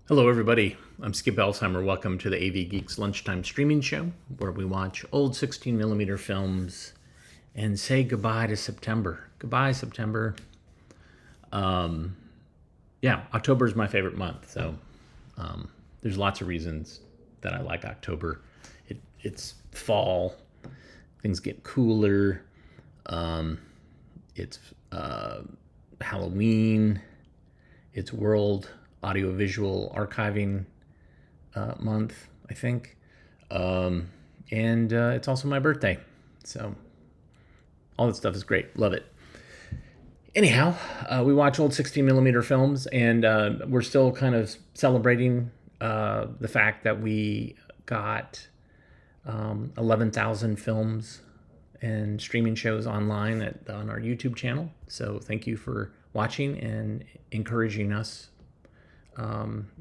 Hello, everybody. I'm Skip Elsheimer. Welcome to the AV Geeks Lunchtime Streaming Show, where we watch old 16mm films and say goodbye to September. Goodbye, September. October is my favorite month, so there's lots of reasons that I like October. It's fall, things get cooler. It's Halloween. It's World Audiovisual Archiving Month, I think. And it's also my birthday. So all that stuff is great. Love it. Anyhow, we watch old 16mm films, and we're still kind of celebrating the fact that we got 11,000 films and streaming shows online on our YouTube channel. So thank you for watching and encouraging us.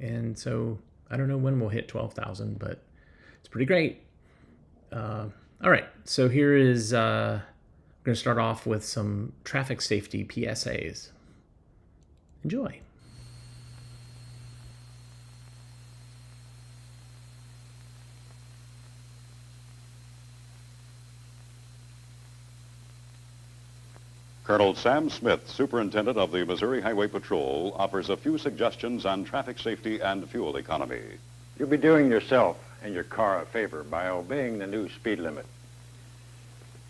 And so I don't know when we'll hit 12,000, but it's pretty great. All right, so here is, I'm going to start off with some traffic safety PSAs. Enjoy. Colonel Sam Smith, Superintendent of the Missouri Highway Patrol, offers a few suggestions on traffic safety and fuel economy. You'll be doing yourself and your car a favor by obeying the new speed limit.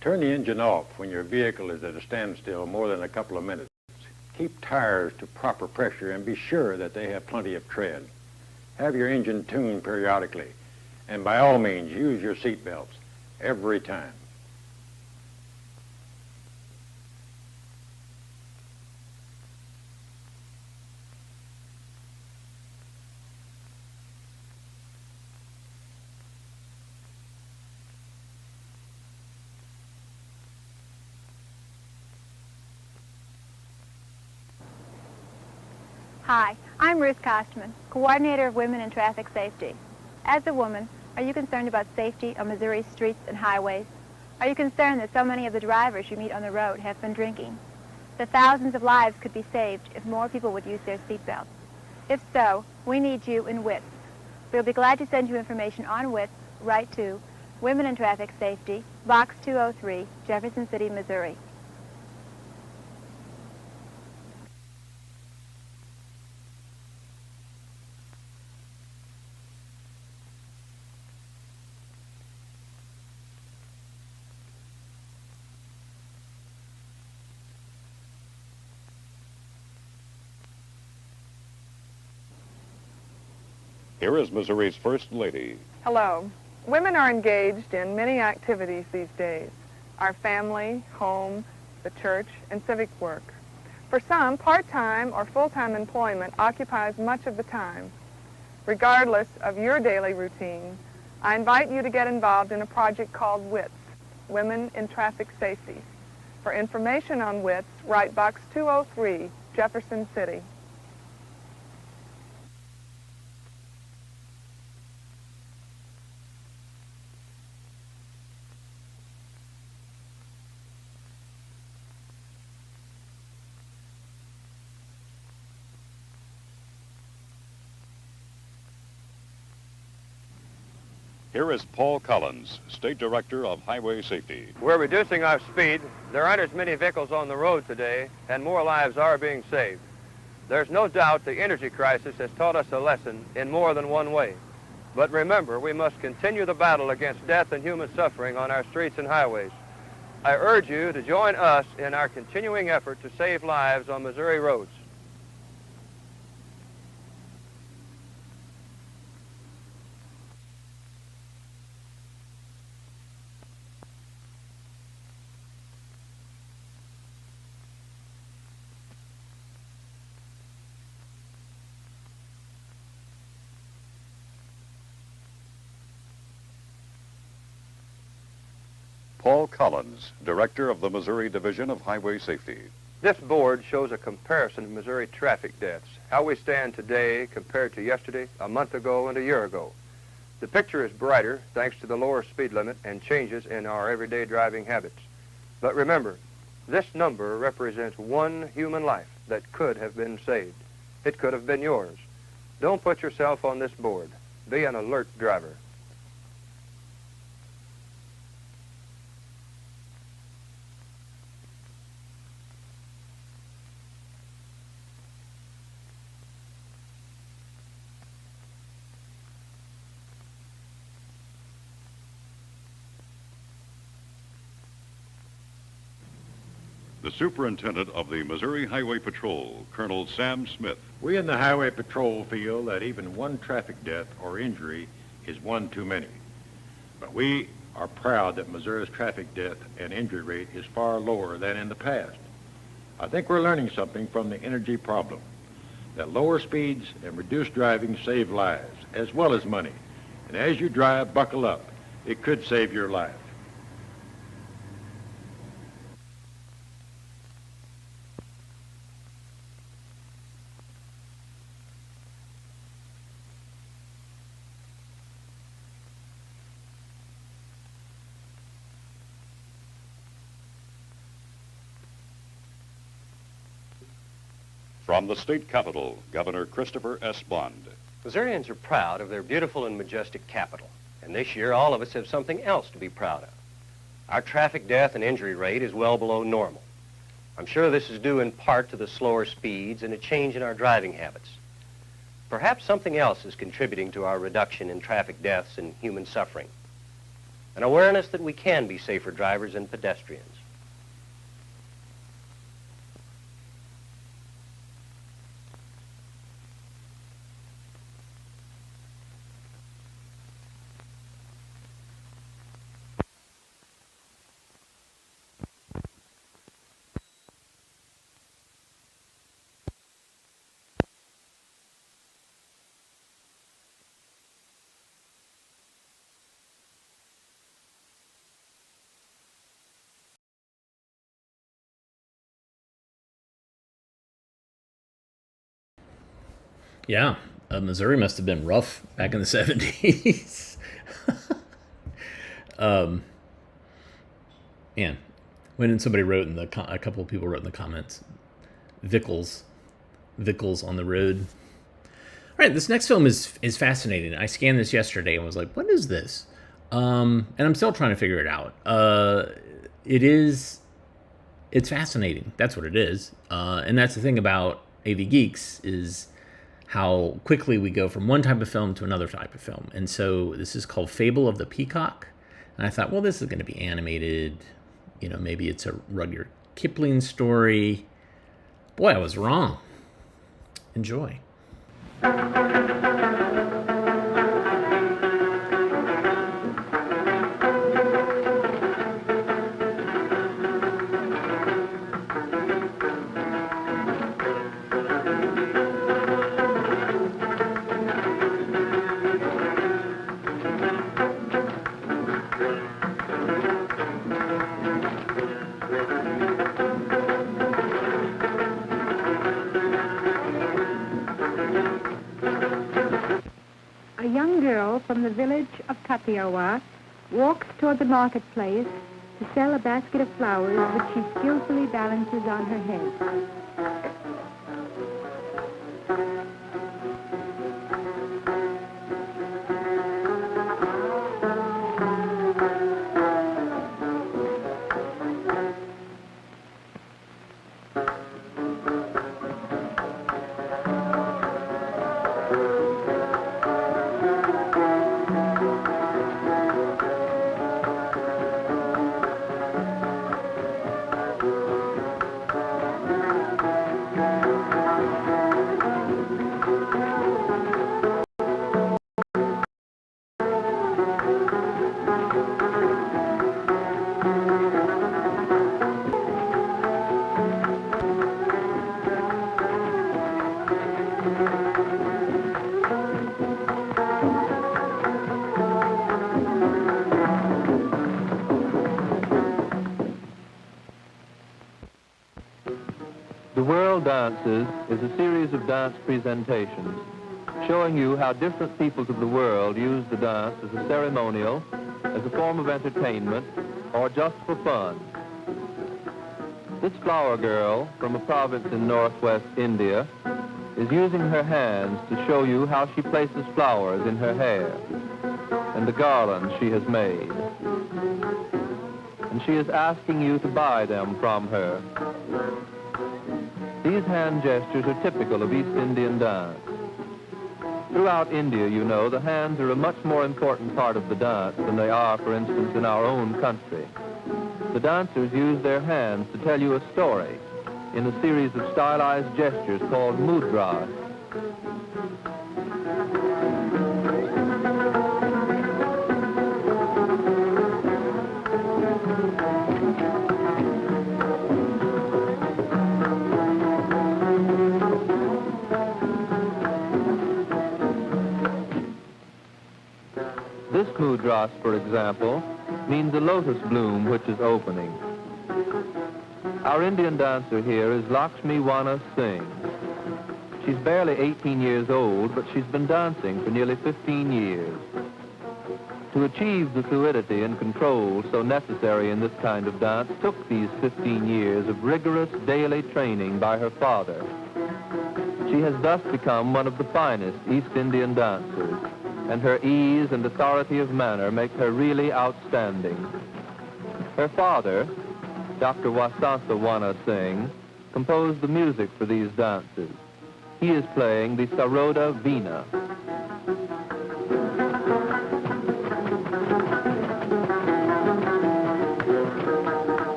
Turn the engine off when your vehicle is at a standstill more than a couple of minutes. Keep tires to proper pressure and be sure that they have plenty of tread. Have your engine tuned periodically, and by all means use your seat belts every time. Hi, I'm Ruth Kostman, Coordinator of Women in Traffic Safety. As a woman, are you concerned about safety on Missouri's streets and highways? Are you concerned that so many of the drivers you meet on the road have been drinking? That thousands of lives could be saved if more people would use their seatbelts? If so, we need you in WITS. We'll be glad to send you information on WITS. Write to Women in Traffic Safety, Box 203, Jefferson City, Missouri. Here is Missouri's First Lady. Hello. Women are engaged in many activities these days. Our family, home, the church, and civic work. For some, part-time or full-time employment occupies much of the time. Regardless of your daily routine, I invite you to get involved in a project called WITS, Women in Traffic Safety. For information on WITS, write Box 203, Jefferson City. Here is Paul Collins, State Director of Highway Safety. We're reducing our speed. There aren't as many vehicles on the road today, and more lives are being saved. There's no doubt the energy crisis has taught us a lesson in more than one way. But remember, we must continue the battle against death and human suffering on our streets and highways. I urge you to join us in our continuing effort to save lives on Missouri roads. Paul Collins, Director of the Missouri Division of Highway Safety. This board shows a comparison of Missouri traffic deaths, how we stand today compared to yesterday, a month ago, and a year ago. The picture is brighter thanks to the lower speed limit and changes in our everyday driving habits. But remember, this number represents one human life that could have been saved. It could have been yours. Don't put yourself on this board. Be an alert driver. The Superintendent of the Missouri Highway Patrol, Colonel Sam Smith. We in the Highway Patrol feel that even one traffic death or injury is one too many. But we are proud that Missouri's traffic death and injury rate is far lower than in the past. I think we're learning something from the energy problem, that lower speeds and reduced driving save lives as well as money. And as you drive, buckle up. It could save your life. From the state capitol, Governor Christopher S. Bond. Missourians are proud of their beautiful and majestic capital, and this year all of us have something else to be proud of. Our traffic death and injury rate is well below normal. I'm sure this is due in part to the slower speeds and a change in our driving habits. Perhaps something else is contributing to our reduction in traffic deaths and human suffering. An awareness that we can be safer drivers and pedestrians. Yeah, Missouri must have been rough back in the 70s. Man, when somebody wrote in the a couple of people wrote in the comments, Vickles on the road. All right, this next film is fascinating. I scanned this yesterday and was like, what is this? And I'm still trying to figure it out. It's fascinating. That's what it is. And that's the thing about AV Geeks is how quickly we go from one type of film to another type of film. And so this is called Fable of the Peacock. And I thought, well, this is going to be animated. You know, maybe it's a Rudyard Kipling story. Boy, I was wrong. Enjoy. From the village of Katiawa walks toward the marketplace to sell a basket of flowers which she skillfully balances on her head. Dances is a series of dance presentations showing you how different peoples of the world use the dance as a ceremonial, as a form of entertainment, or just for fun. This flower girl from a province in northwest India is using her hands to show you how she places flowers in her hair and the garlands she has made. And she is asking you to buy them from her. These hand gestures are typical of East Indian dance. Throughout India, you know, the hands are a much more important part of the dance than they are, for instance, in our own country. The dancers use their hands to tell you a story in a series of stylized gestures called mudras. This mudras, for example, means a lotus bloom which is opening. Our Indian dancer here is Lakshmi Wana Singh. She's barely 18 years old, but she's been dancing for nearly 15 years. To achieve the fluidity and control so necessary in this kind of dance took these 15 years of rigorous daily training by her father. She has thus become one of the finest East Indian dancers, and her ease and authority of manner make her really outstanding. Her father, Dr. Vasantha Wana Singh, composed the music for these dances. He is playing the Saroda Veena.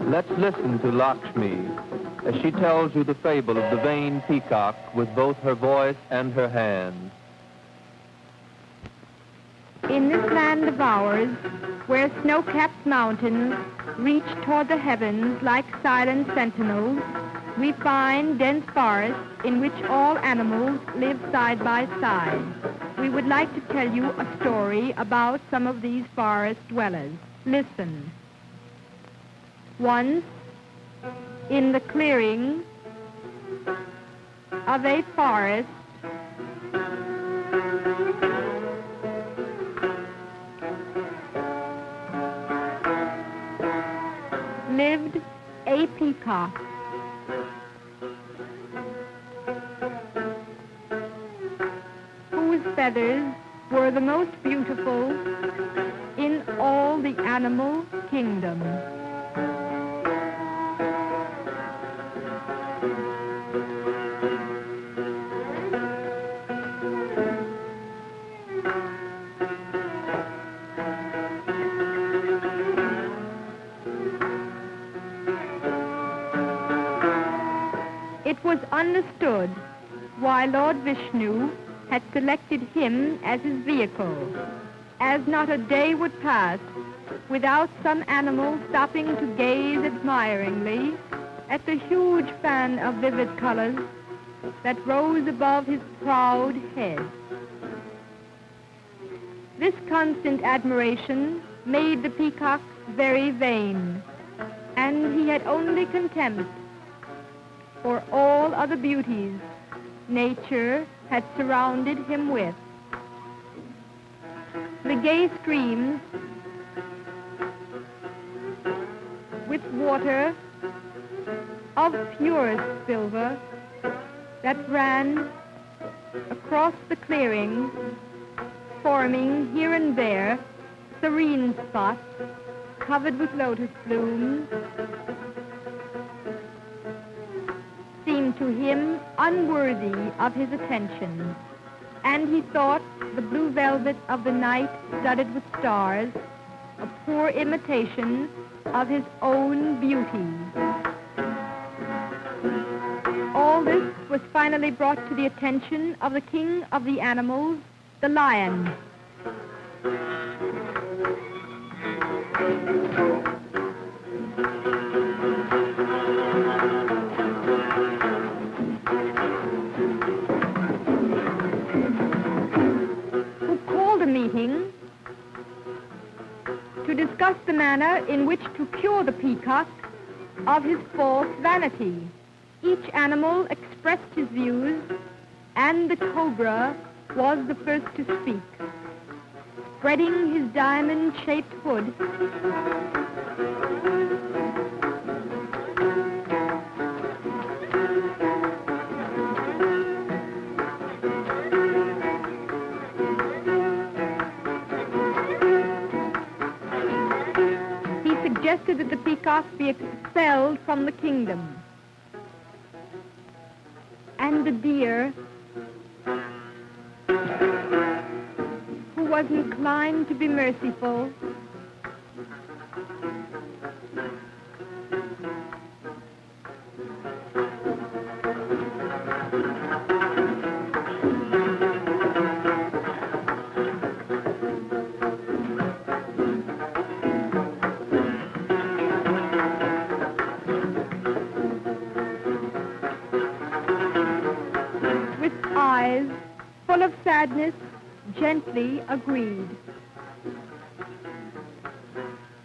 Let's listen to Lakshmi as she tells you the fable of the vain peacock with both her voice and her hands. In this land of ours, where snow-capped mountains reach toward the heavens like silent sentinels, we find dense forests in which all animals live side by side. We would like to tell you a story about some of these forest dwellers. Listen. Once, in the clearing of a forest, lived a peacock. Whose feathers were the most beautiful in all the animal kingdom. It was understood why Lord Vishnu had selected him as his vehicle, as not a day would pass without some animal stopping to gaze admiringly at the huge fan of vivid colors that rose above his proud head. This constant admiration made the peacock very vain, and he had only contempt for all other beauties nature had surrounded him with. The gay streams with water of purest silver that ran across the clearing, forming here and there serene spots covered with lotus blooms, seemed to him unworthy of his attention, and he thought the blue velvet of the night studded with stars a poor imitation of his own beauty. All this was finally brought to the attention of the king of the animals, the lion. meeting to discuss the manner in which to cure the peacock of his false vanity. Each animal expressed his views, and the cobra was the first to speak. Spreading his diamond-shaped hood, he suggested that the peacock be expelled from the kingdom. And the deer, who was inclined to be merciful, with eyes full of sadness, gently agreed.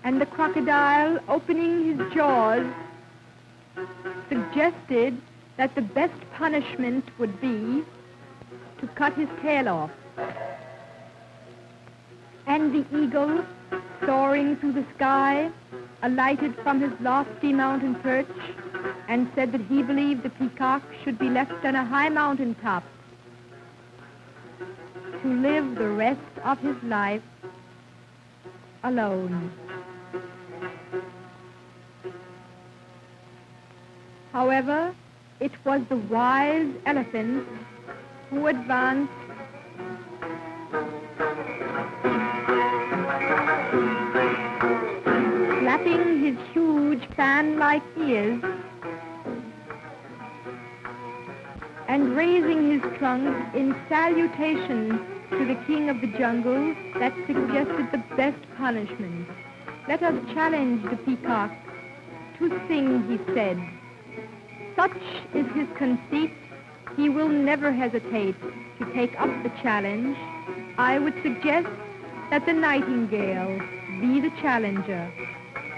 And the crocodile, opening his jaws, suggested that the best punishment would be to cut his tail off. And the eagle, soaring through the sky, alighted from his lofty mountain perch and said that he believed the peacock should be left on a high mountain top to live the rest of his life alone. However, it was the wise elephant who advanced flapping his huge fan-like ears and raising his trunk in salutation to the king of the jungle that suggested the best punishment. Let us challenge the peacock to sing, he said. Such is his conceit, he will never hesitate to take up the challenge. I would suggest that the nightingale be the challenger,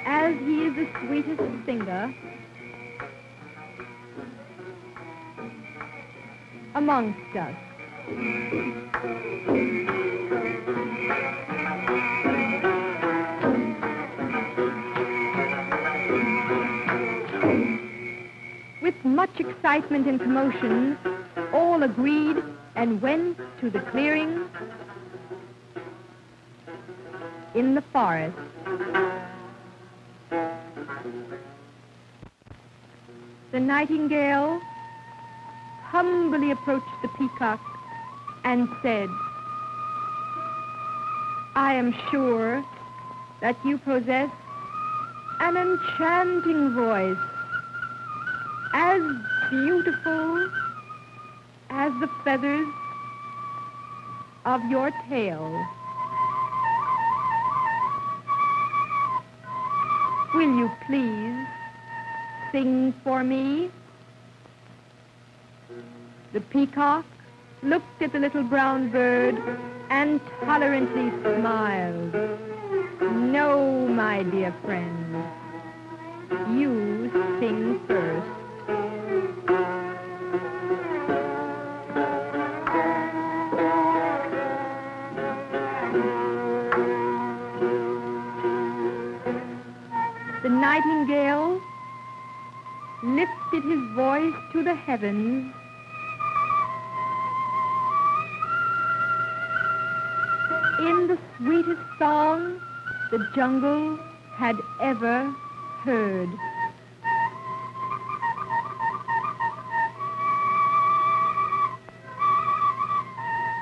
as he is the sweetest singer amongst us. With much excitement and commotion, all agreed and went to the clearing in the forest. The nightingale humbly approached the peacock and said, I am sure that you possess an enchanting voice, as beautiful as the feathers of your tail. Will you please sing for me? The peacock looked at the little brown bird and tolerantly smiled. No, my dear friend, you sing first. The nightingale lifted his voice to the heavens in the sweetest song the jungle had ever heard.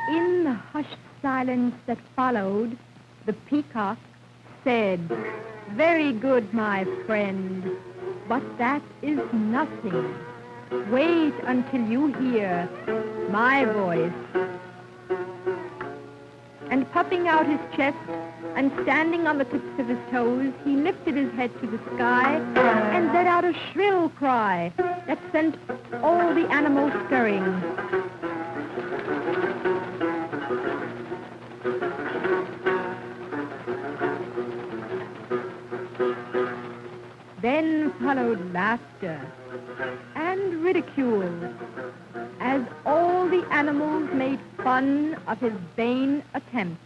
In the hushed silence that followed, the peacock said, Very good, my friend, but that is nothing. Wait until you hear my voice. And puffing out his chest and standing on the tips of his toes, he lifted his head to the sky and let out a shrill cry that sent all the animals scurrying. Then followed laughter and ridicule as all the animals made fun of his vain attempts.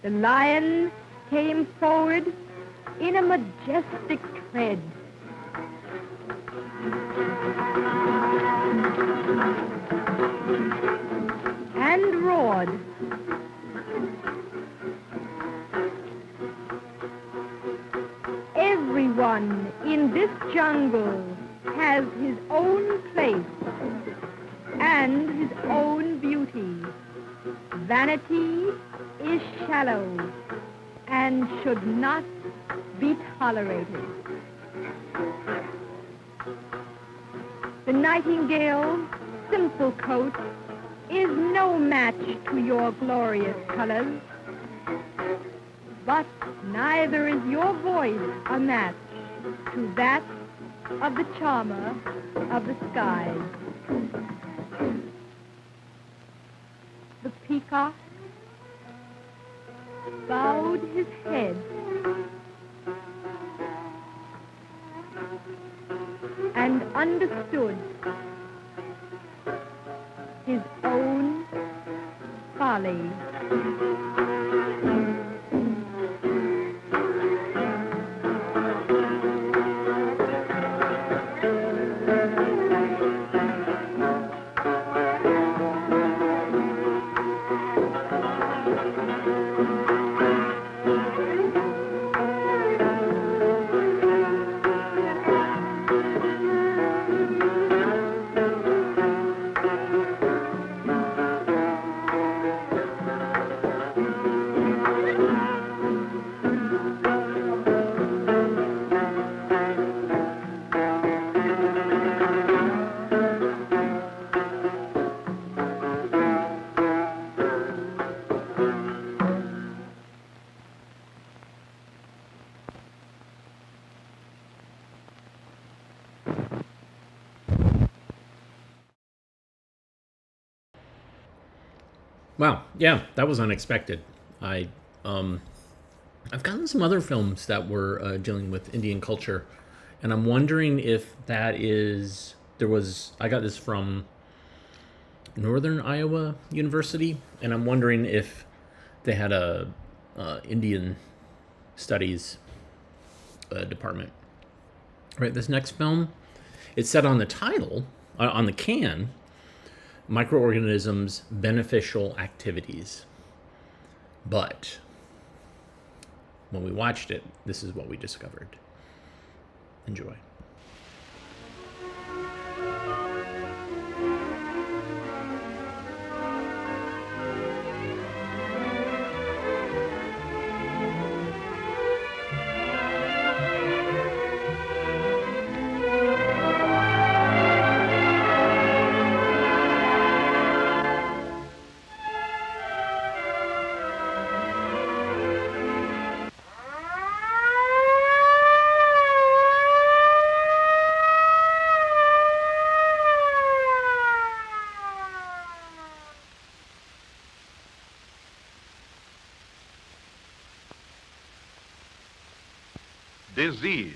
The lion came forward in a majestic tread. And roared. Everyone in this jungle has his own place and his own beauty. Vanity is shallow and should not be tolerated. The nightingale's simple coat is no match to your glorious colors, but neither is your voice a match to that of the charmer of the skies. The peacock bowed his head and understood his own folly. Wow, yeah, that was unexpected. I've gotten some other films that were dealing with Indian culture, and I'm wondering if that is I got this from Northern Iowa University, and I'm wondering if they had a Indian studies department. Right, this next film, it said on the title, on the can, Microorganisms Beneficial Activities. But when we watched it, this is what we discovered. Enjoy. Disease.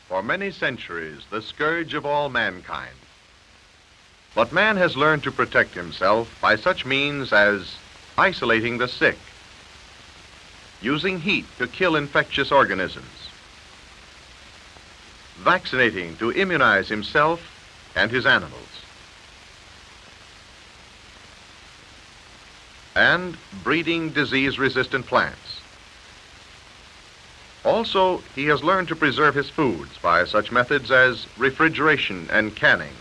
For many centuries, the scourge of all mankind. But man has learned to protect himself by such means as isolating the sick, using heat to kill infectious organisms, vaccinating to immunize himself and his animals, and breeding disease-resistant plants. Also, he has learned to preserve his foods by such methods as refrigeration and canning.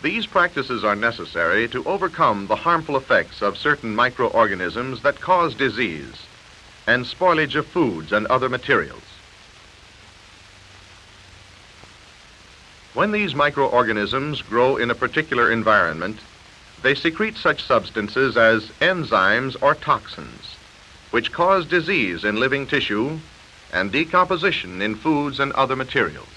These practices are necessary to overcome the harmful effects of certain microorganisms that cause disease and spoilage of foods and other materials. When these microorganisms grow in a particular environment, they secrete such substances as enzymes or toxins, which cause disease in living tissue and decomposition in foods and other materials.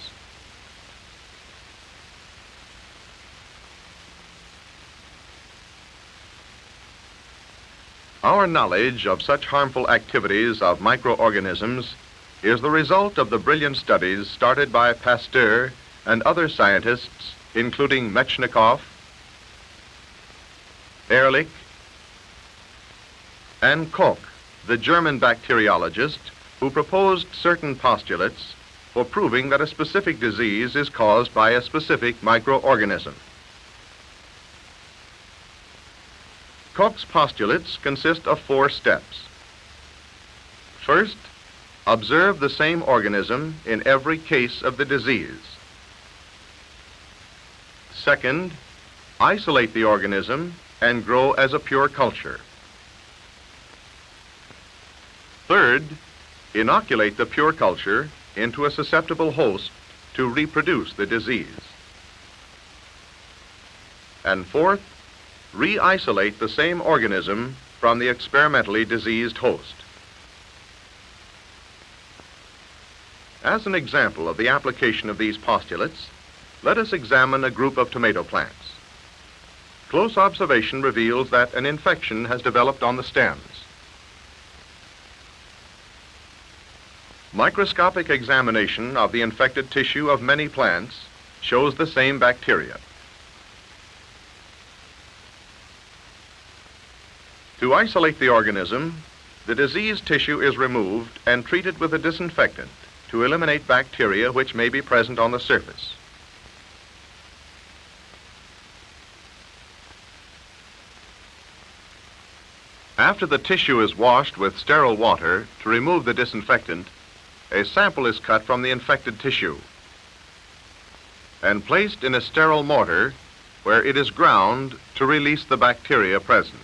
Our knowledge of such harmful activities of microorganisms is the result of the brilliant studies started by Pasteur and other scientists, including Metchnikoff, Ehrlich, and Koch, the German bacteriologist who proposed certain postulates for proving that a specific disease is caused by a specific microorganism. Koch's postulates consist of 4 steps. First, observe the same organism in every case of the disease. Second, isolate the organism and grow as a pure culture. Third, inoculate the pure culture into a susceptible host to reproduce the disease. And fourth, re-isolate the same organism from the experimentally diseased host. As an example of the application of these postulates, let us examine a group of tomato plants. Close observation reveals that an infection has developed on the stems. Microscopic examination of the infected tissue of many plants shows the same bacteria. To isolate the organism, the diseased tissue is removed and treated with a disinfectant to eliminate bacteria which may be present on the surface. After the tissue is washed with sterile water to remove the disinfectant, a sample is cut from the infected tissue and placed in a sterile mortar where it is ground to release the bacteria present.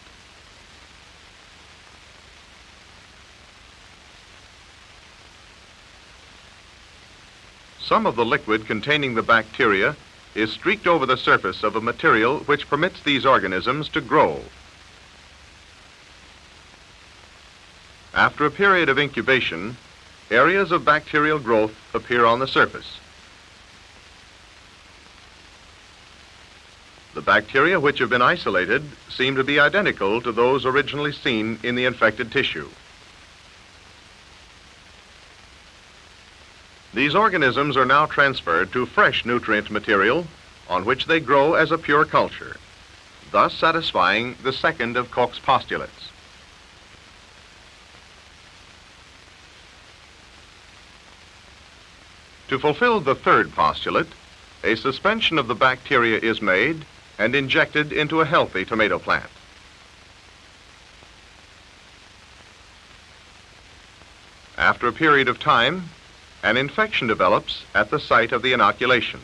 Some of the liquid containing the bacteria is streaked over the surface of a material which permits these organisms to grow. After a period of incubation, areas of bacterial growth appear on the surface. The bacteria which have been isolated seem to be identical to those originally seen in the infected tissue. These organisms are now transferred to fresh nutrient material on which they grow as a pure culture, thus satisfying the second of Koch's postulates. To fulfill the third postulate, a suspension of the bacteria is made and injected into a healthy tomato plant. After a period of time, an infection develops at the site of the inoculation.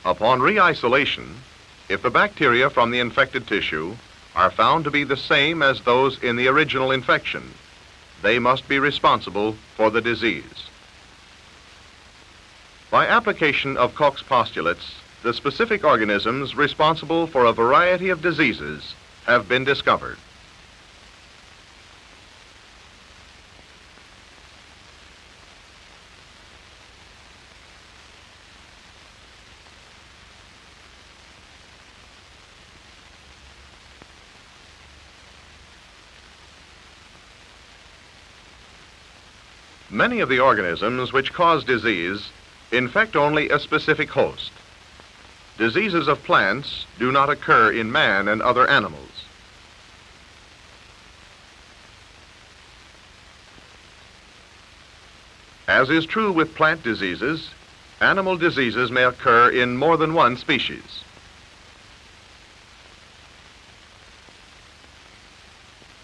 Upon re-isolation, if the bacteria from the infected tissue are found to be the same as those in the original infection, they must be responsible for the disease. By application of Koch's postulates, the specific organisms responsible for a variety of diseases have been discovered. Many of the organisms which cause disease infect only a specific host. Diseases of plants do not occur in man and other animals. As is true with plant diseases, animal diseases may occur in more than one species.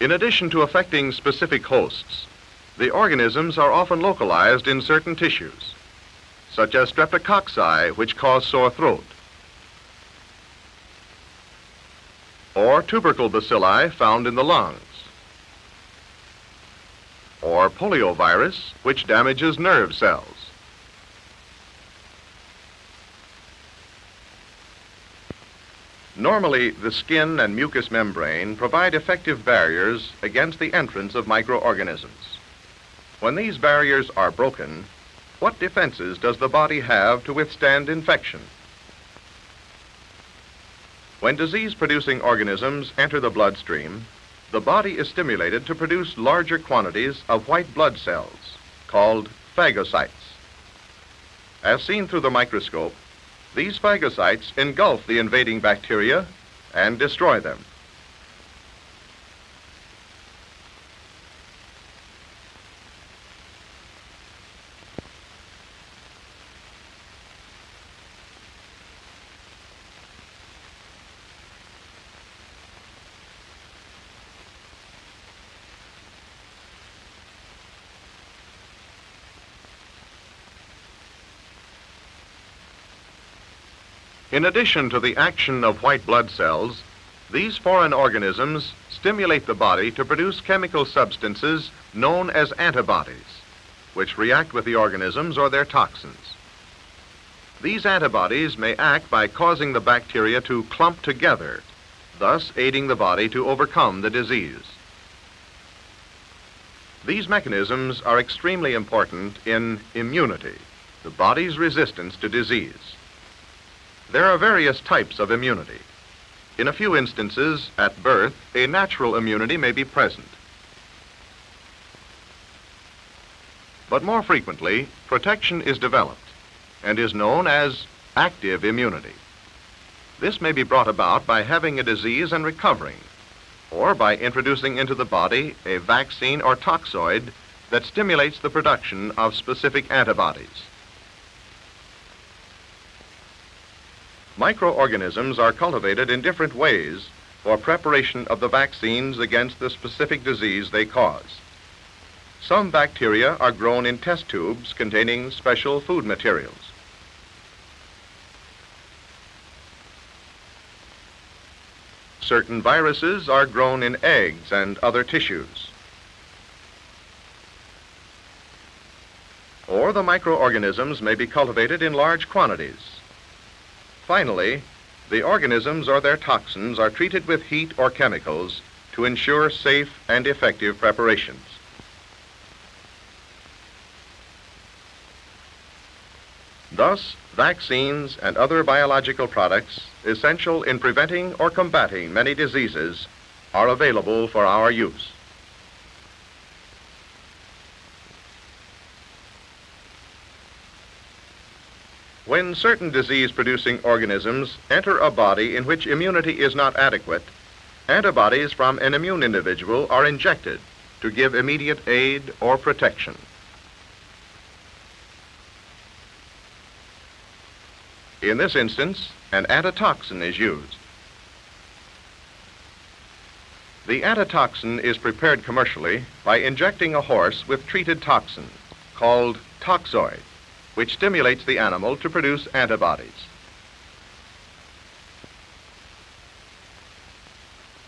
In addition to affecting specific hosts, the organisms are often localized in certain tissues, such as streptococci, which cause sore throat, or tubercle bacilli found in the lungs, or poliovirus, which damages nerve cells. Normally, the skin and mucous membrane provide effective barriers against the entrance of microorganisms. When these barriers are broken, what defenses does the body have to withstand infection? When disease-producing organisms enter the bloodstream, the body is stimulated to produce larger quantities of white blood cells, called phagocytes. As seen through the microscope, these phagocytes engulf the invading bacteria and destroy them. In addition to the action of white blood cells, these foreign organisms stimulate the body to produce chemical substances known as antibodies, which react with the organisms or their toxins. These antibodies may act by causing the bacteria to clump together, thus aiding the body to overcome the disease. These mechanisms are extremely important in immunity, the body's resistance to disease. There are various types of immunity. In a few instances, at birth, a natural immunity may be present. But more frequently, protection is developed and is known as active immunity. This may be brought about by having a disease and recovering, or by introducing into the body a vaccine or toxoid that stimulates the production of specific antibodies. Microorganisms are cultivated in different ways for preparation of the vaccines against the specific disease they cause. Some bacteria are grown in test tubes containing special food materials. Certain viruses are grown in eggs and other tissues. Or the microorganisms may be cultivated in large quantities. Finally, the organisms or their toxins are treated with heat or chemicals to ensure safe and effective preparations. Thus, vaccines and other biological products essential in preventing or combating many diseases are available for our use. When certain disease-producing organisms enter a body in which immunity is not adequate, antibodies from an immune individual are injected to give immediate aid or protection. In this instance, an antitoxin is used. The antitoxin is prepared commercially by injecting a horse with treated toxin called toxoid, which stimulates the animal to produce antibodies.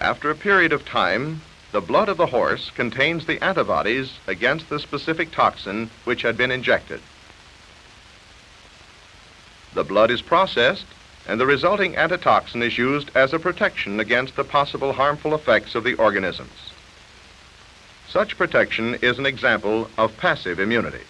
After a period of time, the blood of the horse contains the antibodies against the specific toxin which had been injected. The blood is processed, and the resulting antitoxin is used as a protection against the possible harmful effects of the organisms. Such protection is an example of passive immunity.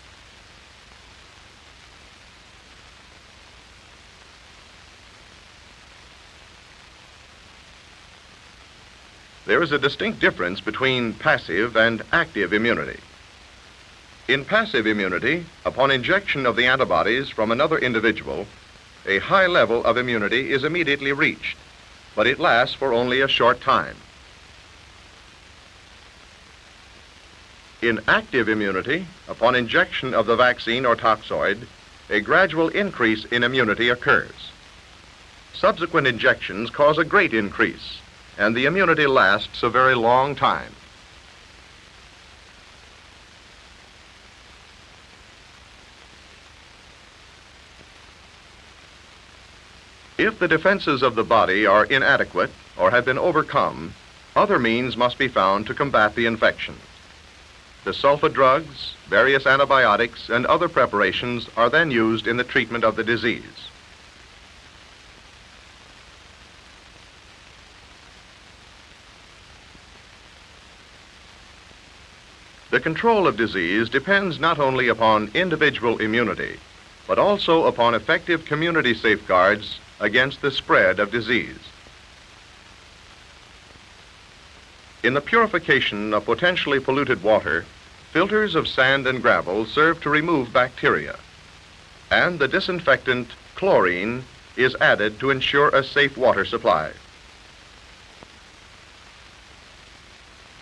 There is a distinct difference between passive and active immunity. In passive immunity, upon injection of the antibodies from another individual, a high level of immunity is immediately reached, but it lasts for only a short time. In active immunity, upon injection of the vaccine or toxoid, a gradual increase in immunity occurs. Subsequent injections cause a great increase, and the immunity lasts a very long time. If the defenses of the body are inadequate or have been overcome, other means must be found to combat the infection. The sulfa drugs, various antibiotics, and other preparations are then used in the treatment of the disease. The control of disease depends not only upon individual immunity, but also upon effective community safeguards against the spread of disease. In the purification of potentially polluted water, filters of sand and gravel serve to remove bacteria, and the disinfectant chlorine is added to ensure a safe water supply.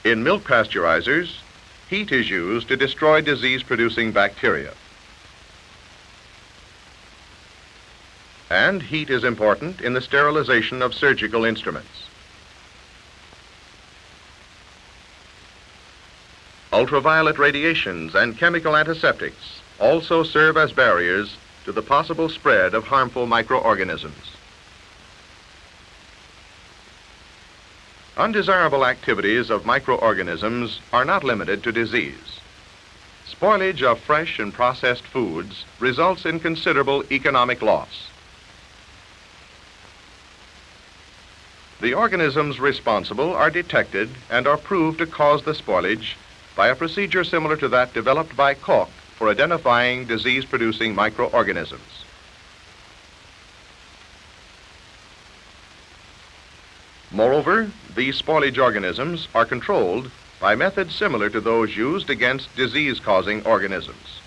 In milk pasteurizers, heat is used to destroy disease-producing bacteria. And heat is important in the sterilization of surgical instruments. Ultraviolet radiations and chemical antiseptics also serve as barriers to the possible spread of harmful microorganisms. Undesirable activities of microorganisms are not limited to disease. Spoilage of fresh and processed foods results in considerable economic loss. The organisms responsible are detected and are proved to cause the spoilage by a procedure similar to that developed by Koch for identifying disease-producing microorganisms. Moreover, these spoilage organisms are controlled by methods similar to those used against disease-causing organisms.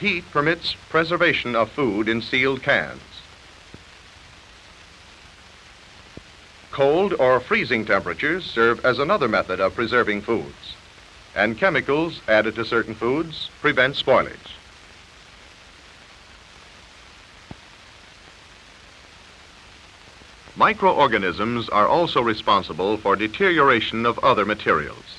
Heat permits preservation of food in sealed cans. Cold or freezing temperatures serve as another method of preserving foods, and chemicals added to certain foods prevent spoilage. Microorganisms are also responsible for deterioration of other materials.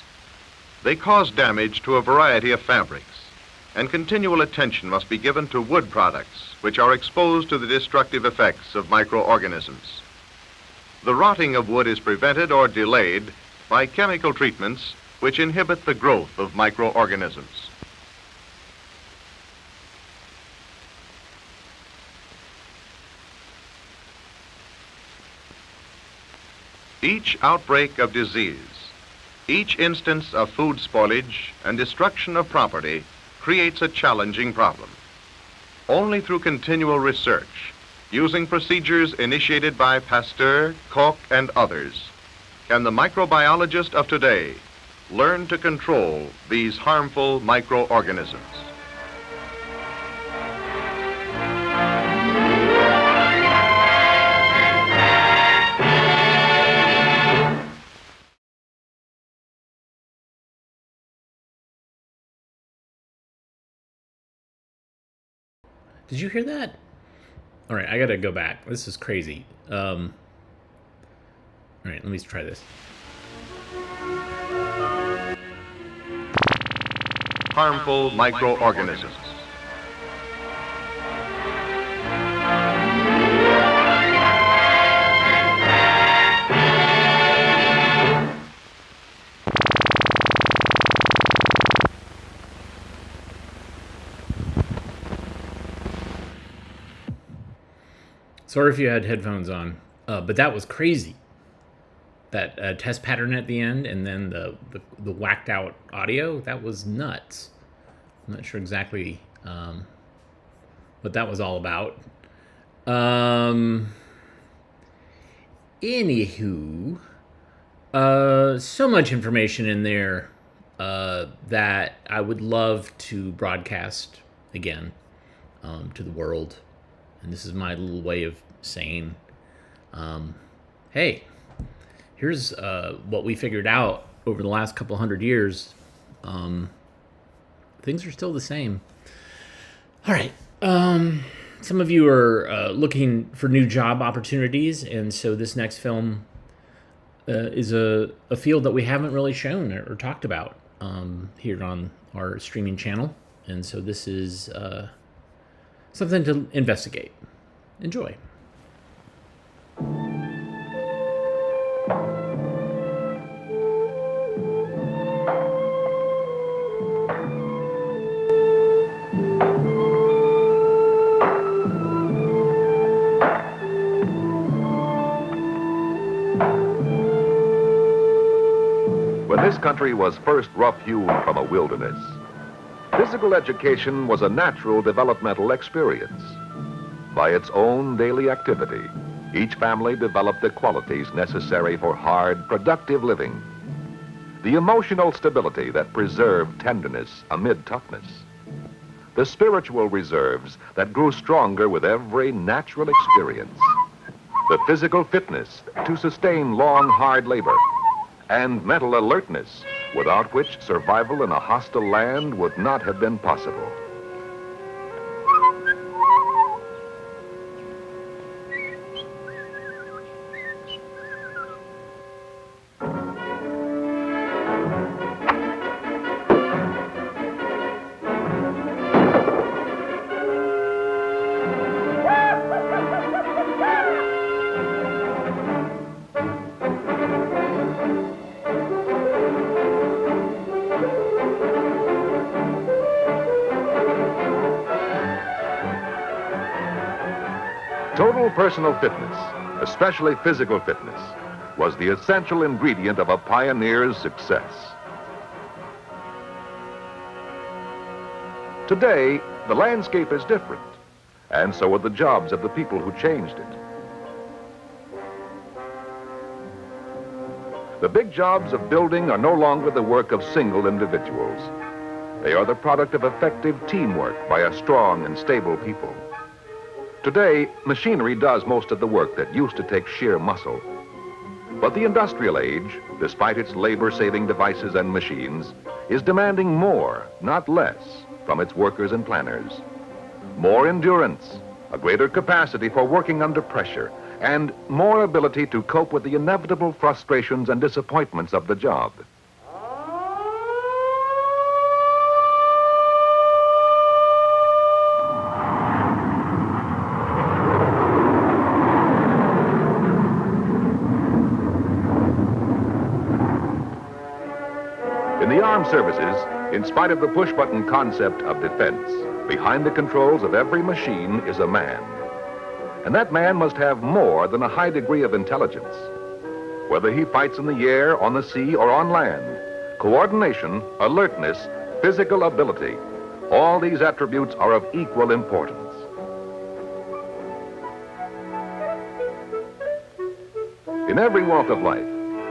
They cause damage to a variety of fabrics, and continual attention must be given to wood products, which are exposed to the destructive effects of microorganisms. The rotting of wood is prevented or delayed by chemical treatments which inhibit the growth of microorganisms. Each outbreak of disease, each instance of food spoilage and destruction of property creates a challenging problem. Only through continual research, using procedures initiated by Pasteur, Koch, and others, can the microbiologist of today learn to control these harmful microorganisms. Did you hear that? All right, I gotta go back. This is crazy. All right, let me try this. Harmful microorganisms. Sorry if you had headphones on, but that was crazy. That test pattern at the end, and then the whacked out audio, that was nuts. I'm not sure exactly what that was all about. Anywho, so much information in there that I would love to broadcast again to the world. And this is my little way of saying, hey, here's what we figured out over the last couple hundred years. Things are still the same. All right. Some of you are looking for new job opportunities, and so this next film is a field that we haven't really shown or talked about here on our streaming channel. And so this is something to investigate. Enjoy. When this country was first rough-hewn from a wilderness, physical education was a natural developmental experience. By its own daily activity, Each family developed the qualities necessary for hard, productive living. The emotional stability that preserved tenderness amid toughness. The spiritual reserves that grew stronger with every natural experience. The physical fitness to sustain long, hard labor. And mental alertness, without which survival in a hostile land would not have been possible. Total personal fitness, especially physical fitness, was the essential ingredient of a pioneer's success. Today, the landscape is different, and so are the jobs of the people who changed it. The big jobs of building are no longer the work of single individuals. They are the product of effective teamwork by a strong and stable people. Today, machinery does most of the work that used to take sheer muscle. But the industrial age, despite its labor-saving devices and machines, is demanding more, not less, from its workers and planners. More endurance, a greater capacity for working under pressure, and more ability to cope with the inevitable frustrations and disappointments of the job. In the armed services, in spite of the push-button concept of defense, behind the controls of every machine is a man. And that man must have more than a high degree of intelligence. Whether he fights in the air, on the sea, or on land, coordination, alertness, physical ability, all these attributes are of equal importance. In every walk of life,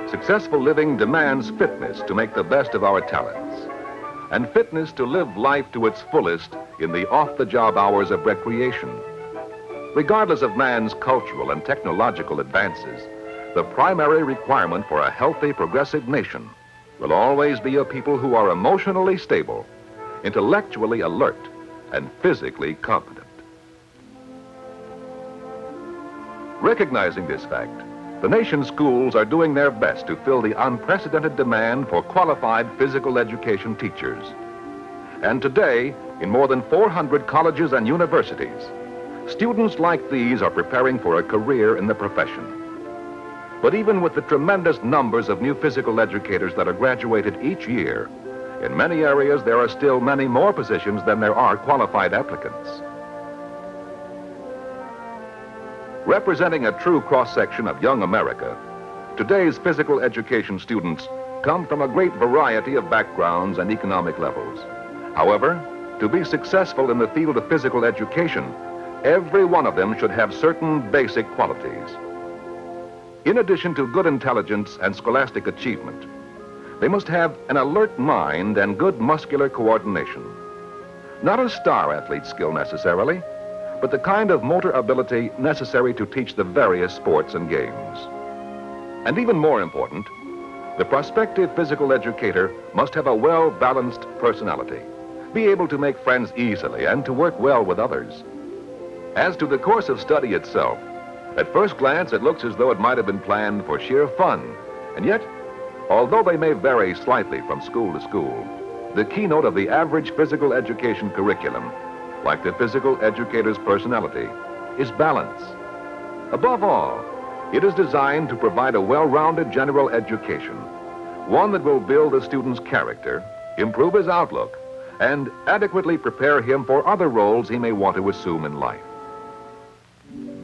successful living demands fitness to make the best of our talents, and fitness to live life to its fullest in the off-the-job hours of recreation. Regardless of man's cultural and technological advances, the primary requirement for a healthy, progressive nation will always be a people who are emotionally stable, intellectually alert, and physically competent. Recognizing this fact, the nation's schools are doing their best to fill the unprecedented demand for qualified physical education teachers. And today, in more than 400 colleges and universities, students like these are preparing for a career in the profession. But even with the tremendous numbers of new physical educators that are graduated each year, in many areas there are still many more positions than there are qualified applicants. Representing a true cross-section of young America, today's physical education students come from a great variety of backgrounds and economic levels. However, to be successful in the field of physical education, every one of them should have certain basic qualities. In addition to good intelligence and scholastic achievement, they must have an alert mind and good muscular coordination. Not a star athlete skill necessarily, but the kind of motor ability necessary to teach the various sports and games. And even more important, the prospective physical educator must have a well-balanced personality, be able to make friends easily and to work well with others. As to the course of study itself, at first glance it looks as though it might have been planned for sheer fun, and yet, although they may vary slightly from school to school, the keynote of the average physical education curriculum, like the physical educator's personality, is balance. Above all, it is designed to provide a well-rounded general education, one that will build the student's character, improve his outlook, and adequately prepare him for other roles he may want to assume in life.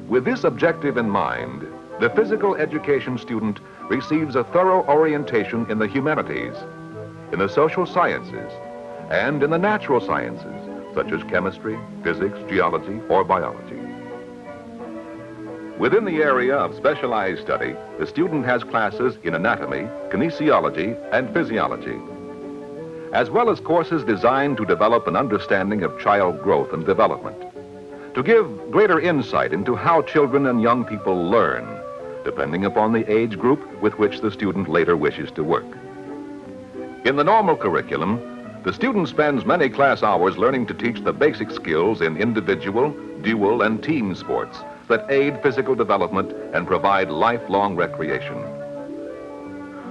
With this objective in mind, the physical education student receives a thorough orientation in the humanities, in the social sciences, and in the natural sciences, such as chemistry, physics, geology, or biology. Within the area of specialized study, the student has classes in anatomy, kinesiology, and physiology, as well as courses designed to develop an understanding of child growth and development, to give greater insight into how children and young people learn, depending upon the age group with which the student later wishes to work. In the normal curriculum, the student spends many class hours learning to teach the basic skills in individual, dual, and team sports that aid physical development and provide lifelong recreation.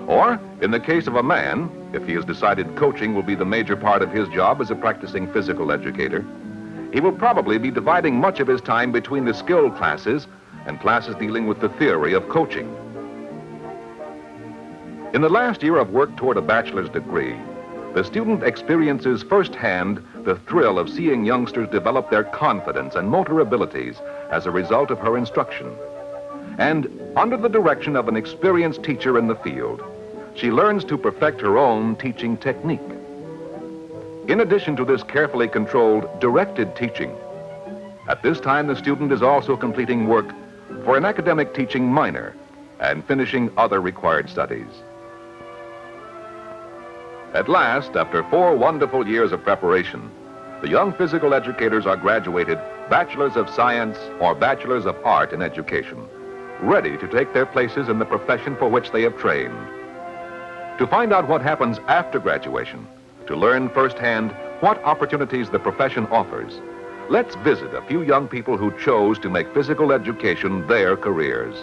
Or, in the case of a man, if he has decided coaching will be the major part of his job as a practicing physical educator, he will probably be dividing much of his time between the skill classes and classes dealing with the theory of coaching. In the last year of work toward a bachelor's degree, the student experiences firsthand the thrill of seeing youngsters develop their confidence and motor abilities as a result of her instruction. And under the direction of an experienced teacher in the field, she learns to perfect her own teaching technique. In addition to this carefully controlled, directed teaching, at this time the student is also completing work for an academic teaching minor and finishing other required studies. At last, after 4 wonderful years of preparation, the young physical educators are graduated Bachelors of Science or Bachelors of Art in Education, ready to take their places in the profession for which they have trained. To find out what happens after graduation, to learn firsthand what opportunities the profession offers, let's visit a few young people who chose to make physical education their careers.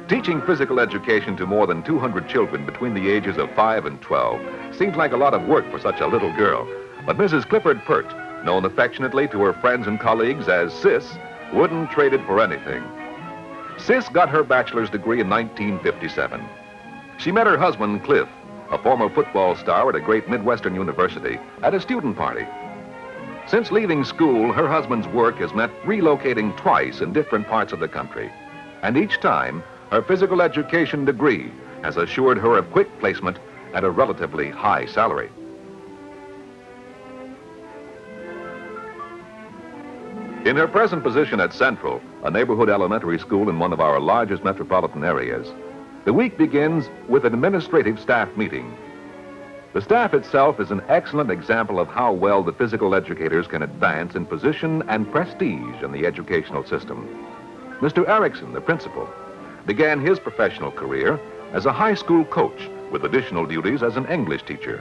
Teaching physical education to more than 200 children between the ages of 5 and 12 seems like a lot of work for such a little girl. But Mrs. Clifford Pert, known affectionately to her friends and colleagues as Sis, wouldn't trade it for anything. Sis got her bachelor's degree in 1957. She met her husband, Cliff, a former football star at a great Midwestern university, at a student party. Since leaving school, her husband's work has meant relocating twice in different parts of the country. And each time, her physical education degree has assured her of quick placement at a relatively high salary. In her present position at Central, a neighborhood elementary school in one of our largest metropolitan areas, the week begins with an administrative staff meeting. The staff itself is an excellent example of how well the physical educators can advance in position and prestige in the educational system. Mr. Erickson, the principal, began his professional career as a high school coach with additional duties as an English teacher.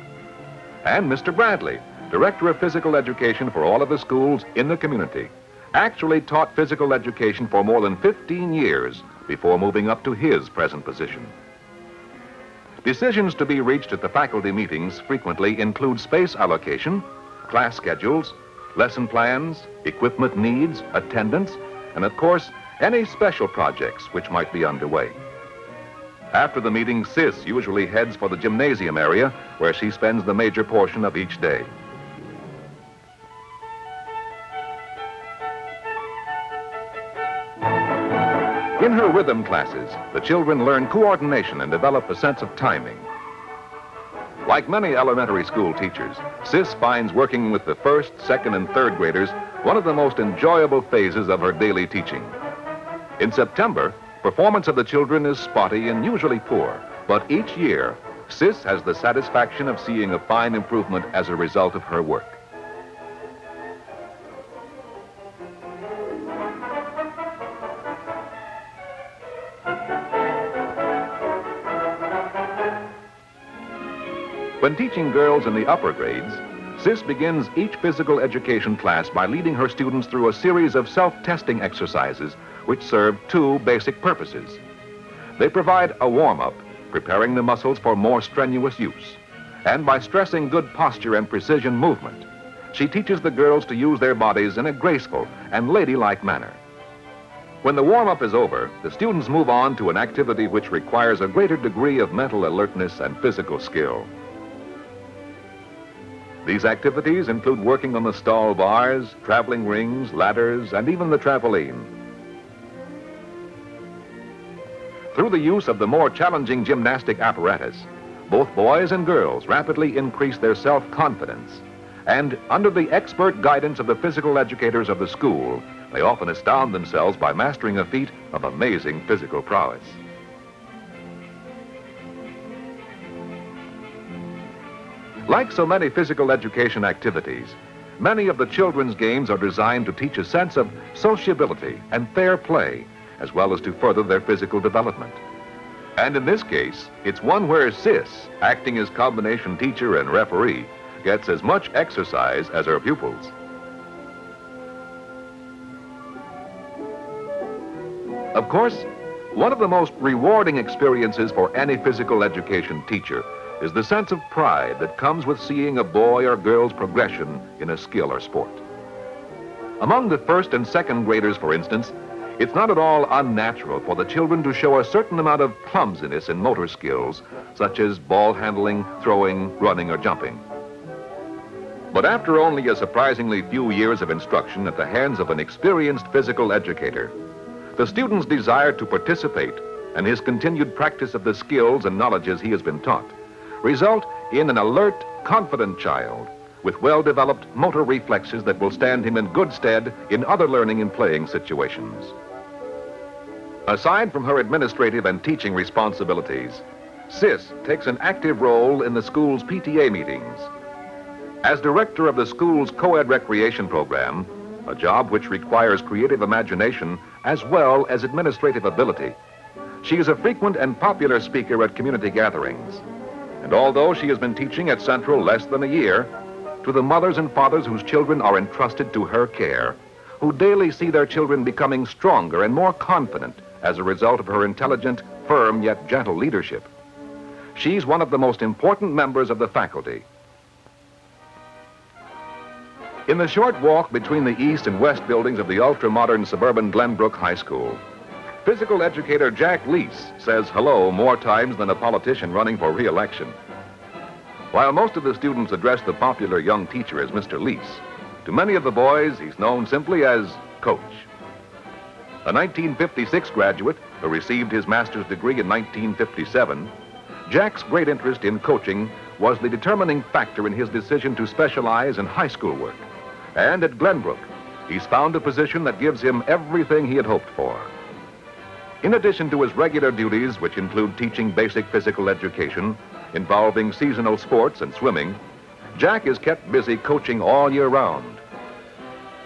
And Mr. Bradley, director of physical education for all of the schools in the community, actually taught physical education for more than 15 years before moving up to his present position. Decisions to be reached at the faculty meetings frequently include space allocation, class schedules, lesson plans, equipment needs, attendance, and of course, any special projects which might be underway. After the meeting, Sis usually heads for the gymnasium area where she spends the major portion of each day. In her rhythm classes, the children learn coordination and develop a sense of timing. Like many elementary school teachers, Sis finds working with the first, second, and third graders one of the most enjoyable phases of her daily teaching. In September, performance of the children is spotty and usually poor, but each year, Sis has the satisfaction of seeing a fine improvement as a result of her work. When teaching girls in the upper grades, Sis begins each physical education class by leading her students through a series of self-testing exercises which serve 2 basic purposes. They provide a warm-up, preparing the muscles for more strenuous use. And by stressing good posture and precision movement, she teaches the girls to use their bodies in a graceful and ladylike manner. When the warm-up is over, the students move on to an activity which requires a greater degree of mental alertness and physical skill. These activities include working on the stall bars, traveling rings, ladders, and even the trampoline. Through the use of the more challenging gymnastic apparatus, both boys and girls rapidly increase their self-confidence And under the expert guidance of the physical educators of the school, they often astound themselves by mastering a feat of amazing physical prowess. Like so many physical education activities, many of the children's games are designed to teach a sense of sociability and fair play, as well as to further their physical development. And in this case, it's one where Sis, acting as combination teacher and referee, gets as much exercise as her pupils. Of course, one of the most rewarding experiences for any physical education teacher is the sense of pride that comes with seeing a boy or girl's progression in a skill or sport. Among the first and second graders, for instance, it's not at all unnatural for the children to show a certain amount of clumsiness in motor skills, such as ball handling, throwing, running, or jumping. But after only a surprisingly few years of instruction at the hands of an experienced physical educator, the student's desire to participate and his continued practice of the skills and knowledges he has been taught result in an alert, confident child with well-developed motor reflexes that will stand him in good stead in other learning and playing situations. Aside from her administrative and teaching responsibilities, Sis takes an active role in the school's PTA meetings. As director of the school's co-ed recreation program, a job which requires creative imagination as well as administrative ability, she is a frequent and popular speaker at community gatherings. And although she has been teaching at Central less than a year, to the mothers and fathers whose children are entrusted to her care, who daily see their children becoming stronger and more confident as a result of her intelligent, firm, yet gentle leadership, she's one of the most important members of the faculty. In the short walk between the east and west buildings of the ultra-modern suburban Glenbrook High School, physical educator Jack Leese says hello more times than a politician running for re-election. While most of the students address the popular young teacher as Mr. Leese, to many of the boys he's known simply as Coach. A 1956 graduate who received his master's degree in 1957, Jack's great interest in coaching was the determining factor in his decision to specialize in high school work. And at Glenbrook, he's found a position that gives him everything he had hoped for. In addition to his regular duties, which include teaching basic physical education involving seasonal sports and swimming, Jack is kept busy coaching all year round.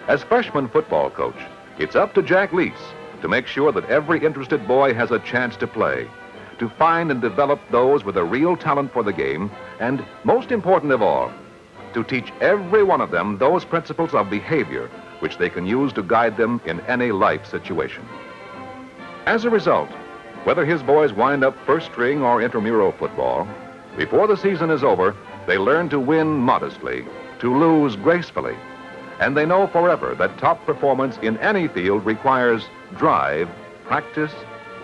As freshman football coach, it's up to Jack Leese to make sure that every interested boy has a chance to play, to find and develop those with a real talent for the game, and most important of all, to teach every one of them those principles of behavior which they can use to guide them in any life situation. As a result, whether his boys wind up first string or intramural football, before the season is over, they learn to win modestly, to lose gracefully, and they know forever that top performance in any field requires drive, practice,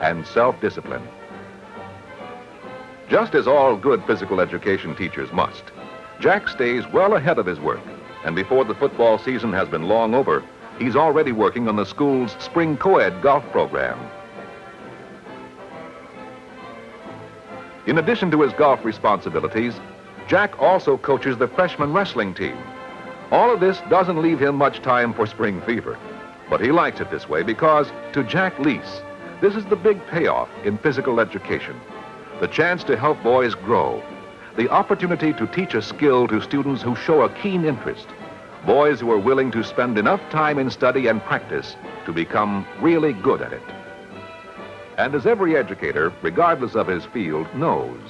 and self-discipline. Just as all good physical education teachers must, Jack stays well ahead of his work, and before the football season has been long over, he's already working on the school's spring co-ed golf program. In addition to his golf responsibilities, Jack also coaches the freshman wrestling team. All of this doesn't leave him much time for spring fever, but he likes it this way because, to Jack Leese, this is the big payoff in physical education. The chance to help boys grow, the opportunity to teach a skill to students who show a keen interest, boys who are willing to spend enough time in study and practice to become really good at it. And as every educator, regardless of his field, knows,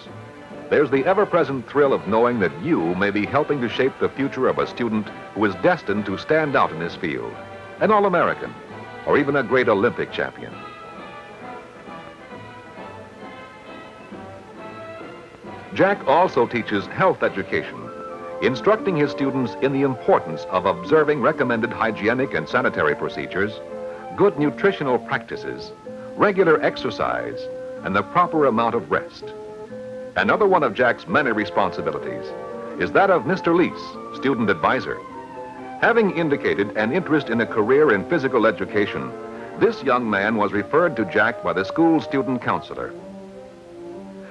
there's the ever-present thrill of knowing that you may be helping to shape the future of a student who is destined to stand out in his field, an All-American, or even a great Olympic champion. Jack also teaches health education, instructing his students in the importance of observing recommended hygienic and sanitary procedures, good nutritional practices, regular exercise, and the proper amount of rest. Another one of Jack's many responsibilities is that of Mr. Leese, student advisor. Having indicated an interest in a career in physical education, this young man was referred to Jack by the school student counselor.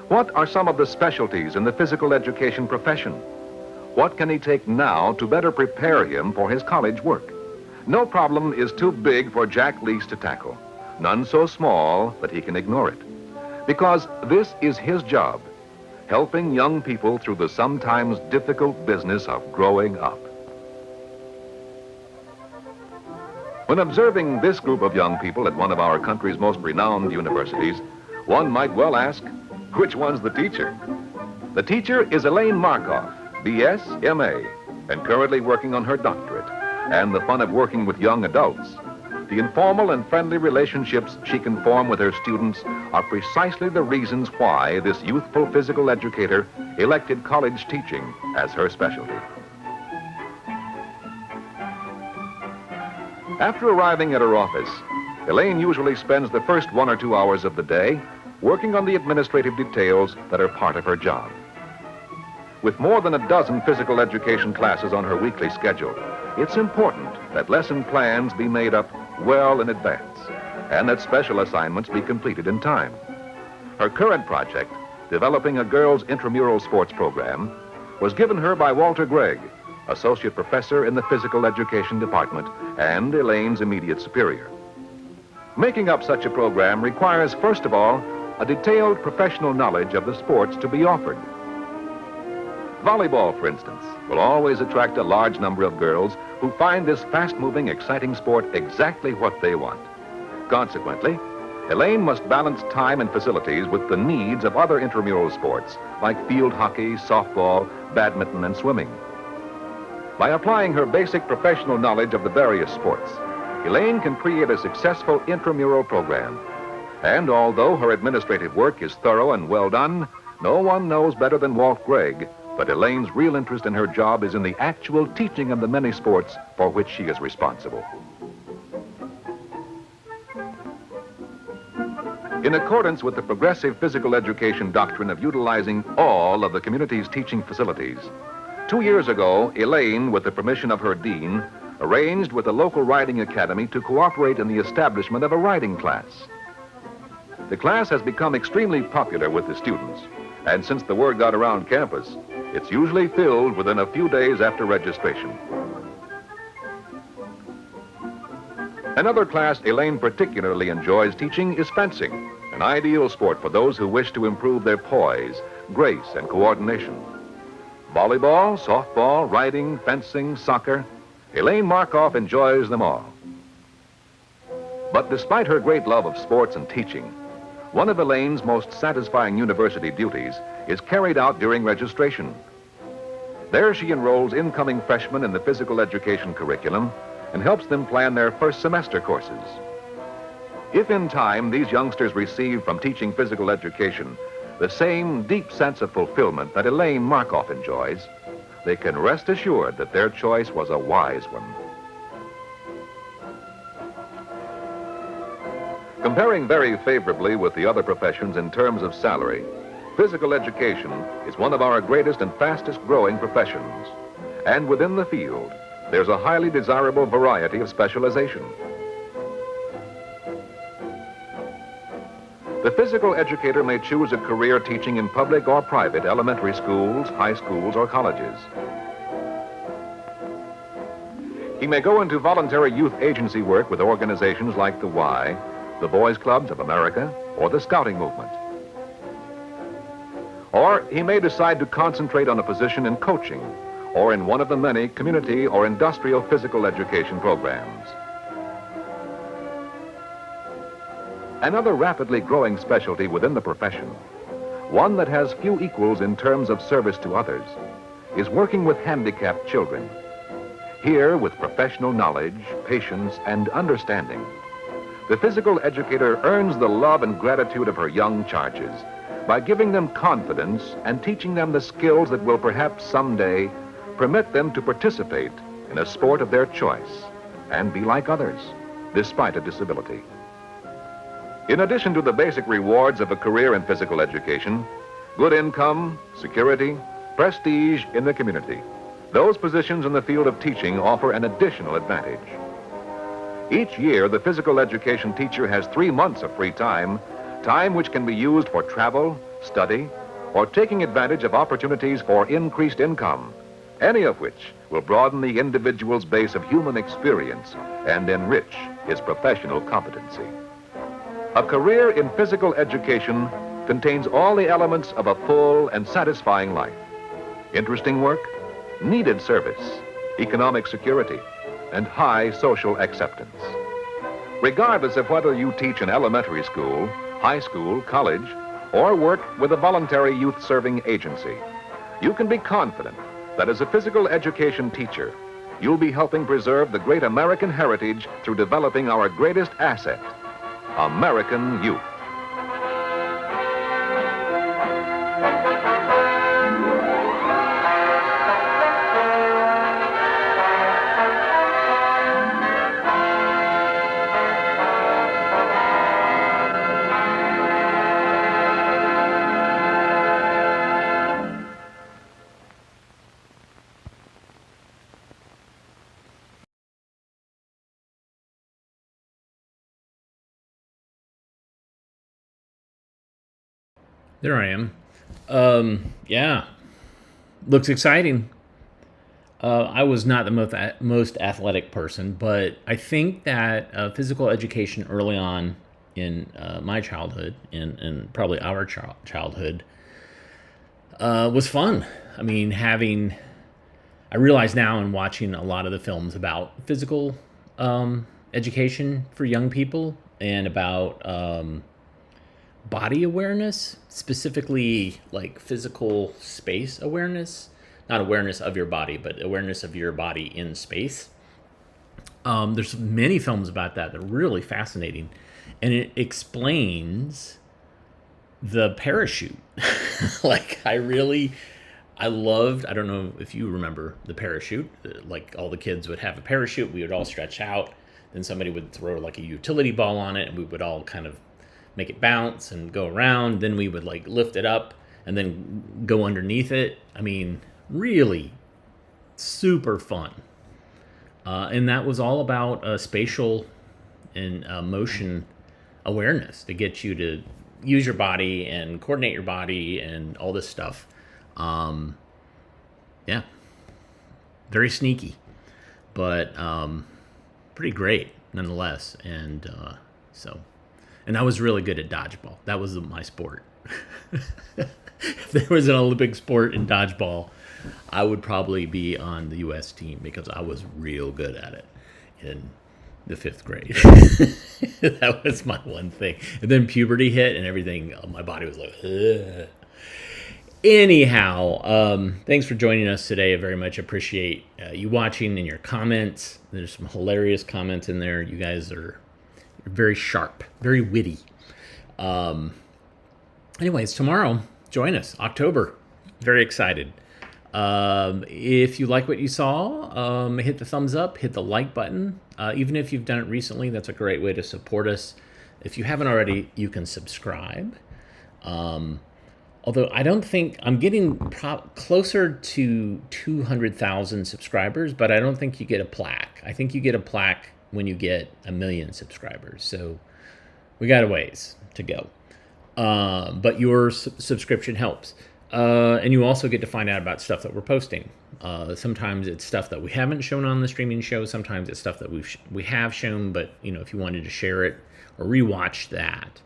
What are some of the specialties in the physical education profession? What can he take now to better prepare him for his college work? No problem is too big for Jack Lease to tackle, none so small that he can ignore it. Because this is his job, helping young people through the sometimes difficult business of growing up. When observing this group of young people at one of our country's most renowned universities, one might well ask, which one's the teacher? The teacher is Elaine Markoff, B.S., M.A., and currently working on her doctorate. And the fun of working with young adults. The informal and friendly relationships she can form with her students are precisely the reasons why this youthful physical educator elected college teaching as her specialty. After arriving at her office, Elaine usually spends the first 1 or 2 hours of the day working on the administrative details that are part of her job. With more than a dozen physical education classes on her weekly schedule, it's important that lesson plans be made up well in advance and that special assignments be completed in time. Her current project, developing a girls' intramural sports program, was given her by Walter Gregg, associate professor in the physical education department and Elaine's immediate superior. Making up such a program requires, first of all, a detailed professional knowledge of the sports to be offered. Volleyball, for instance, will always attract a large number of girls who find this fast-moving, exciting sport exactly what they want. Consequently, Elaine must balance time and facilities with the needs of other intramural sports like field hockey, softball, badminton, and swimming. By applying her basic professional knowledge of the various sports, Elaine can create a successful intramural program. And although her administrative work is thorough and well done, no one knows better than Walt Gregg that Elaine's real interest in her job is in the actual teaching of the many sports for which she is responsible. In accordance with the progressive physical education doctrine of utilizing all of the community's teaching facilities, 2 years ago, Elaine, with the permission of her dean, arranged with the local riding academy to cooperate in the establishment of a riding class. The class has become extremely popular with the students, and since the word got around campus, it's usually filled within a few days after registration. Another class Elaine particularly enjoys teaching is fencing, an ideal sport for those who wish to improve their poise, grace, and coordination. Volleyball, softball, riding, fencing, soccer, Elaine Markoff enjoys them all. But despite her great love of sports and teaching, one of Elaine's most satisfying university duties is carried out during registration. There she enrolls incoming freshmen in the physical education curriculum and helps them plan their first semester courses. If in time these youngsters receive from teaching physical education the same deep sense of fulfillment that Elaine Markoff enjoys, they can rest assured that their choice was a wise one. Comparing very favorably with the other professions in terms of salary, physical education is one of our greatest and fastest growing professions. And within the field, there's a highly desirable variety of specialization. The physical educator may choose a career teaching in public or private elementary schools, high schools, or colleges. He may go into voluntary youth agency work with organizations like the Y, the Boys Clubs of America, or the Scouting Movement. Or he may decide to concentrate on a position in coaching or in one of the many community or industrial physical education programs. Another rapidly growing specialty within the profession, one that has few equals in terms of service to others, is working with handicapped children. Here, with professional knowledge, patience, and understanding, the physical educator earns the love and gratitude of her young charges by giving them confidence and teaching them the skills that will perhaps someday permit them to participate in a sport of their choice and be like others, despite a disability. In addition to the basic rewards of a career in physical education, good income, security, prestige in the community, those positions in the field of teaching offer an additional advantage. Each year, the physical education teacher has 3 months of free time, time which can be used for travel, study, or taking advantage of opportunities for increased income, any of which will broaden the individual's base of human experience and enrich his professional competency. A career in physical education contains all the elements of a full and satisfying life. Interesting work, needed service, economic security, and high social acceptance. Regardless of whether you teach in elementary school, high school, college, or work with a voluntary youth-serving agency, you can be confident that as a physical education teacher, you'll be helping preserve the great American heritage through developing our greatest asset, American youth. There I am. Yeah, looks exciting. I was not the most athletic person, but I think that physical education early on in my childhood and probably our childhood was fun. I mean, I realize now in watching a lot of the films about physical education for young people and about body awareness, specifically like physical space awareness, not awareness of your body, but awareness of your body in space. There's many films about that that are really fascinating, and it explains the parachute. Like I loved, I don't know if you remember the parachute, like all the kids would have a parachute, we would all stretch out, then somebody would throw like a utility ball on it, and we would all kind of make it bounce and go around. Then we would like lift it up and then go underneath it. I mean, really super fun. And that was all about spatial and motion awareness to get you to use your body and coordinate your body and all this stuff. Yeah, very sneaky, but pretty great nonetheless. And and I was really good at dodgeball. That was my sport. If there was an Olympic sport in dodgeball, I would probably be on the U.S. team because I was real good at it in the 5th grade. That was my one thing. And then puberty hit and everything, my body was like, ugh. Anyhow, thanks for joining us today. I very much appreciate you watching and your comments. There's some hilarious comments in there. You guys are very sharp, very witty. Anyways, tomorrow, join us, October. Very excited. If you like what you saw, hit the thumbs up, hit the like button. Even if you've done it recently, that's a great way to support us. If you haven't already, you can subscribe. Although I don't think, I'm getting closer to 200,000 subscribers, but I don't think you get a plaque. I think you get a plaque when you get 1 million subscribers. So we got a ways to go. But your subscription helps. And you also get to find out about stuff that we're posting. Sometimes it's stuff that we haven't shown on the streaming show. Sometimes it's stuff that we have shown, but if you wanted to share it or rewatch that,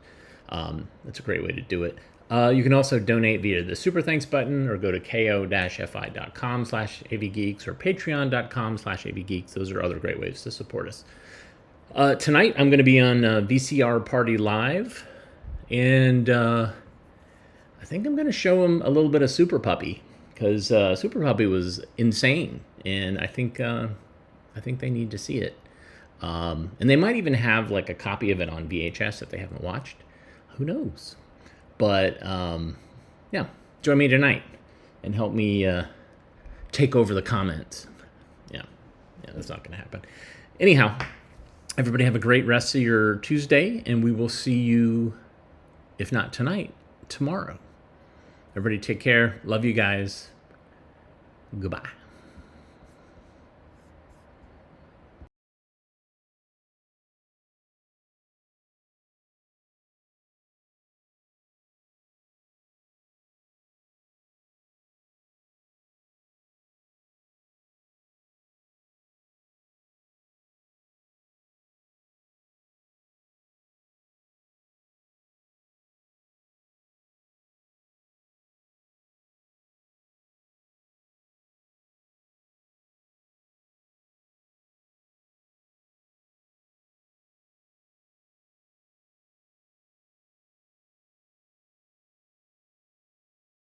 that's a great way to do it. You can also donate via the Super Thanks button or go to ko-fi.com/avgeeks or patreon.com/avgeeks. Those are other great ways to support us. Tonight, I'm going to be on VCR Party Live, and I think I'm going to show them a little bit of Super Puppy, because Super Puppy was insane, and I think they need to see it. And they might even have like a copy of it on VHS if they haven't watched. Who knows? But yeah, join me tonight and help me take over the comments. Yeah, that's not going to happen. Anyhow, everybody have a great rest of your Tuesday, and we will see you, if not tonight, tomorrow. Everybody take care. Love you guys. Goodbye.